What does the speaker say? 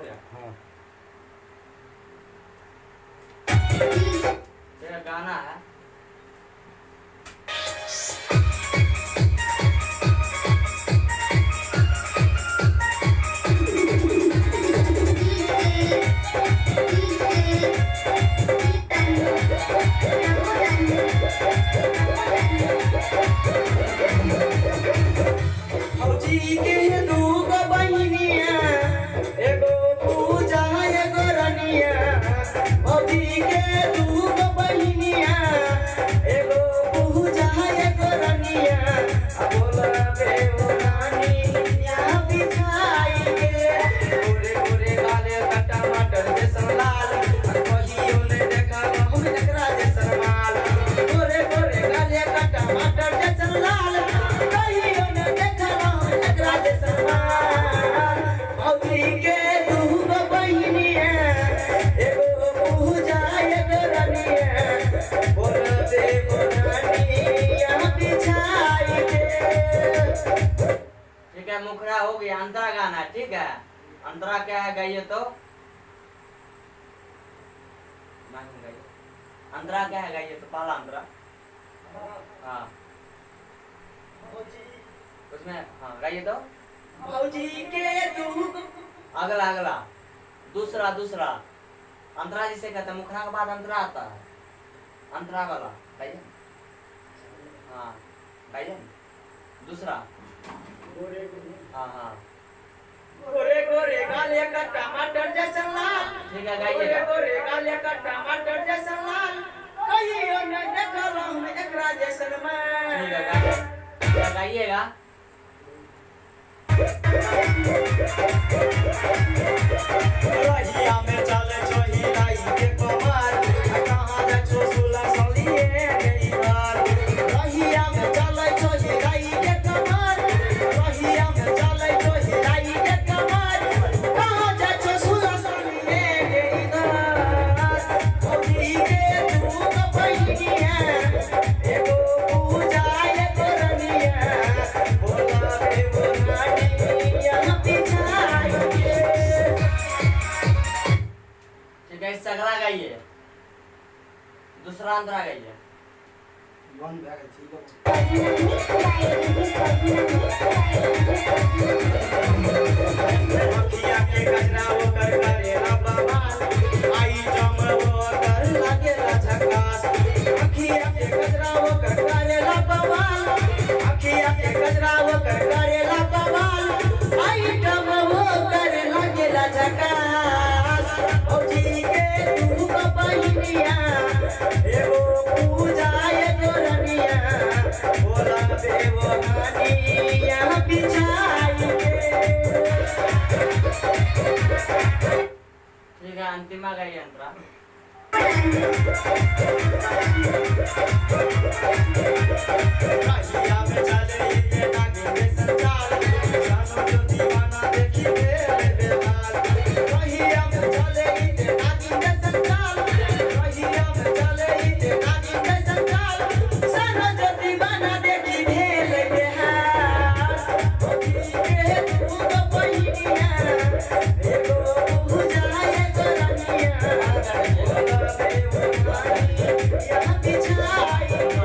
गया। हाँ तेरा गाना है फौजी के दूगो बहिनिया एगो पूजा एगो रनिया फौजी के दूगो बहिनिया एगो पूजा एगो रनिया बोलबे ओ रानी या बिछाई के गोरे गोरे गाले कटा मटर जैसन लाल कहियो ने देखा हम एकरा जैसन माल गोरे गोरे गाले कटा मटर जैसन लाल कहियो ने देखा एकरा जैसन माल फौजी के दूगो बहिनिया एगो पूजा एगो रनिया बोलबे ओ रानी या बिछाई के। ठीक है। मुखरा हो गया। अंतरा गाना ठीक है। अंतरा क्या है गाइए तो गाइए। अंतरा क्या है गाइए तो पहला अंतरा। हाँ उसमें हाँ गाइए तो फौजी के दूगो अगला अगला दूसरा दूसरा अंतरा जिसे कहते हैं मुखरा के बाद अंतरा आता है। अंतरा वाला गाइए। हाँ गाइए दूसरा। हाँ हाँ गोरे गोरे गाले का टमाटर जैसा लाल ठीक है गोरे गाइएगा। गोरे गाले का टमाटर जैसा लाल कहियो न देखल हम एकरा जैसन ठीक है माल गाइए। क्या गाइएगा। रहिया में चले छो हिलाई के कमाल कहां जा छो सुला सलिए गई बार रहिया में चले छो हिलाई के कमाल रहिया में चले छो हिलाई के कमाल कहां जा छो सुला सलिए गई बार फौजी के दूगो बहिनिया एगो पूजा एगो रनिया बोलाबे ओ रानी यहाँ बिछाई के। ठीक है। इससे अगला गाइए। दूसरा अंतरा गाइए। वन बैग ठीक है। अखिया के गजरा ओकर करेला बवाल आई जम ओकर लागेला झकास अखिया के गजरा ओकर करेला बवाल अखिया के गजरा ओकर करेला बवाल आई जम ओकर लागेला झकास फौजी के दूगो बहिनिया एगो पूजा एगो रनिया बोलबे ओ रानी यहाँ बिछाई के। ठीक है। अंतिमा गाइए अंतरा। रहिया में चले इते नागिन के संचार जानो जो दीवाना देखी मेरे बेहाल रहिया में चले इते नागिन के संचार रहिया में चले इते नागिन के संचार जानो जो दीवाना देखी मेरे बेहाल फौजी के दूगो बहिनिया एगो पूजा एगो रनिया बोलबे ओ रानी यहाँ बिछाई के।